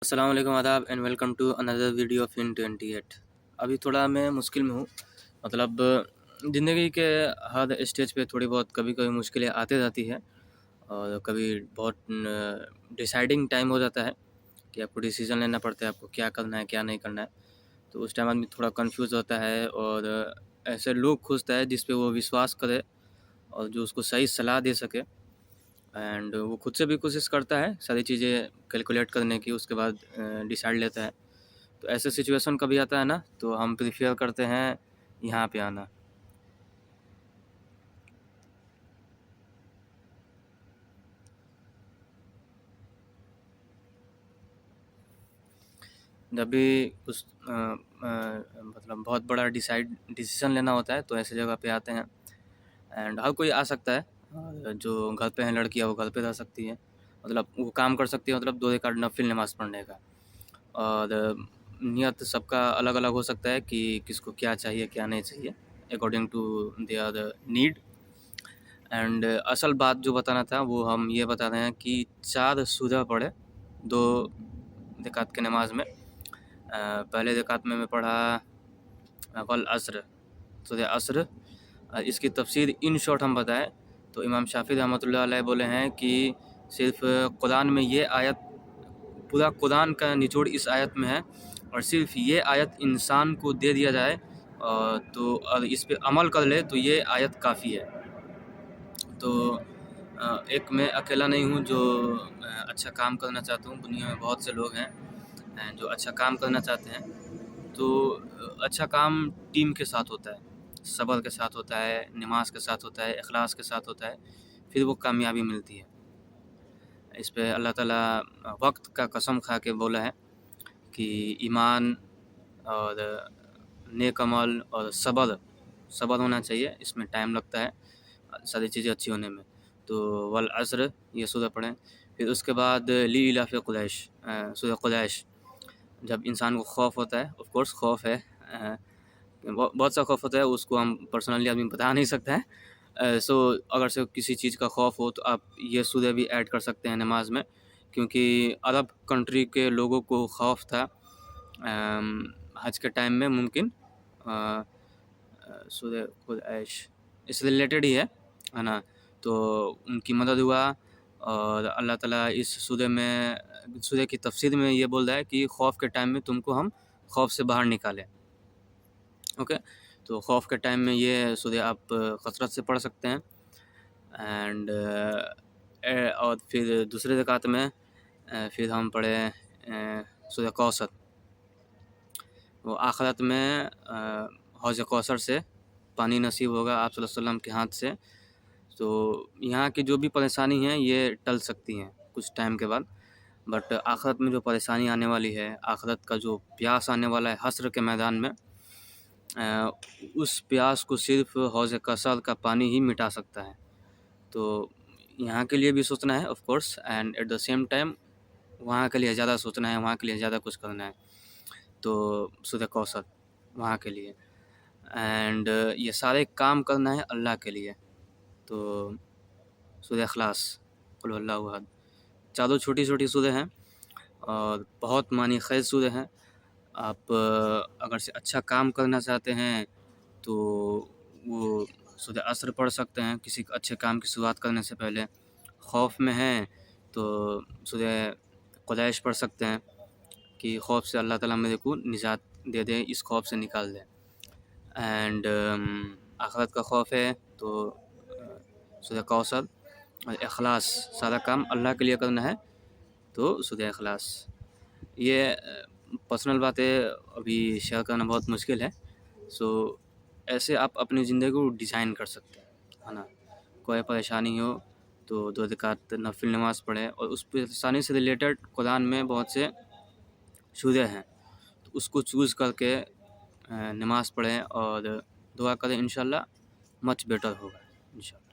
अस्सलाम वालेकुम आदाब and welcome to another video of in 28। अभी थोड़ा मैं मुश्किल में हूँ। मतलब ज़िंदगी के हर स्टेज पे थोड़ी बहुत कभी कभी मुश्किलें आते रहती है और कभी बहुत डिसाइडिंग टाइम हो जाता है कि आपको डिसीज़न लेना पड़ता है, आपको क्या करना है क्या नहीं करना है। तो उस टाइम आदमी थोड़ा कंफ्यूज होता है और ऐसे लोग खोजता है जिस पे वो विश्वास करे और जो उसको सही सलाह दे सके। एंड वो खुद से भी कोशिश करता है सारी चीज़ें कैलकुलेट करने की, उसके बाद डिसाइड लेता है। तो ऐसे सिचुएशन कभी आता है ना, तो हम प्रेफर करते हैं यहाँ पे आना। जब भी कुछ मतलब बहुत बड़ा डिसीजन लेना होता है तो ऐसे जगह पे आते हैं। एंड हर कोई आ सकता है, जो घर पे है लड़कियाँ वो घर पे रह सकती है, मतलब वो काम कर सकती है, मतलब दो रेकात नफिल नमाज़ पढ़ने का। और नियत सबका अलग अलग हो सकता है कि किसको क्या चाहिए क्या नहीं चाहिए, according to their need. And असल बात जो बताना था वो हम ये बता रहे हैं कि 4 सूरह पढ़े 2 रकात के नमाज में। पहले रकात में मैं पढ़ा वल असर, सूरह असर। इसकी तफसीर इन शॉर्ट हम बताएं तो इमाम शाफी रहमतुल्लाह अलैह बोले हैं कि सिर्फ़ कुरान में ये आयत, पूरा कुरान का निचोड़ इस आयत में है और सिर्फ ये आयत इंसान को दे दिया जाए तो और इस पे अमल कर ले तो ये आयत काफ़ी है। तो एक मैं अकेला नहीं हूँ जो अच्छा काम करना चाहता हूँ। दुनिया में बहुत से लोग हैं जो अच्छा काम करना चाहते हैं। तो अच्छा काम टीम के साथ होता है, सब्र के साथ होता है, नमाज के साथ होता है, इखलास के साथ होता है, फिर वो कामयाबी मिलती है। इस पे अल्लाह ताला वक्त का कसम खा के बोला है कि ईमान और नेक अमल और सब्र होना चाहिए, इसमें टाइम लगता है सारी चीज़ें अच्छी होने में। तो वल असर ये सूरह पढ़ें। फिर उसके बाद ली इलाफ़ क़ुरैश, सूरह क़ुरैश। जब इंसान को खौफ होता है, ऑफ कोर्स खौफ है, बहुत सा खौफ होता है, उसको हम पर्सनली आदमी बता नहीं सकता है। सो अगर से किसी चीज़ का खौफ हो तो आप ये सूरह भी ऐड कर सकते हैं नमाज में, क्योंकि अरब कंट्री के लोगों को खौफ था हज के टाइम में मुमकिन सूरह क़ुरैश इससे रिलेटेड ही है ना। तो उनकी मदद हुआ और अल्लाह ताला इस सूरह की तफसीर में ये बोल रहा है कि खौफ के टाइम में तुमको हम खौफ से बाहर निकालें। ओके, तो खौफ के टाइम में ये सूरह आप कसरत से पढ़ सकते हैं। एंड और फिर दूसरे रकात में फिर हम पढ़े सूरह कौसर। वो आखिरत में हौज़ कौसर से पानी नसीब होगा आप सल्लल्लाहु अलैहि वसल्लम के हाथ से। तो यहाँ की जो भी परेशानी है ये टल सकती हैं कुछ टाइम के बाद, बट आखिरत में जो परेशानी आने वाली है, आखिरत का जो प्यास आने वाला है हश्र के मैदान में, उस प्यास को सिर्फ हौज़ कौसर का पानी ही मिटा सकता है। तो यहाँ के लिए भी सोचना है of course, and at the same time वहाँ के लिए ज़्यादा सोचना है, वहाँ के लिए ज़्यादा कुछ करना है। तो सूरह कौसर वहाँ के लिए, एंड ये सारे काम करना है अल्लाह के लिए। तो सूरह इखलास, कुल हुवल्लाहु अहद, चारों छोटी छोटी सूरह हैं और बहुत मानी खैज़ सूरह हैं। आप अगर से अच्छा काम करना चाहते हैं तो वो सूरह असर पढ़ सकते हैं किसी अच्छे काम की शुरुआत करने से पहले। खौफ में हैं तो सूरह क़ुरैश पढ़ सकते हैं कि खौफ से अल्लाह ताला मेरे को निजात दे दे, इस खौफ से निकाल दे। एंड आखिरत का खौफ है तो सूरह कौसर और इखलास, सारा काम अल्लाह के लिए करना है तो सूरह इखलास। ये पर्सनल बातें अभी शेयर करना बहुत मुश्किल है। सो ऐसे आप अपनी ज़िंदगी को डिज़ाइन कर सकते हैं, है ना। कोई परेशानी हो तो 2 रकात नफिल नमाज़ पढ़ें और उस परेशानी से रिलेटेड कुरान में बहुत से सूरह हैं, तो उसको चूज़ करके नमाज़ पढ़ें और दुआ करें, इंशाल्लाह मच बेटर होगा इंशाल्लाह।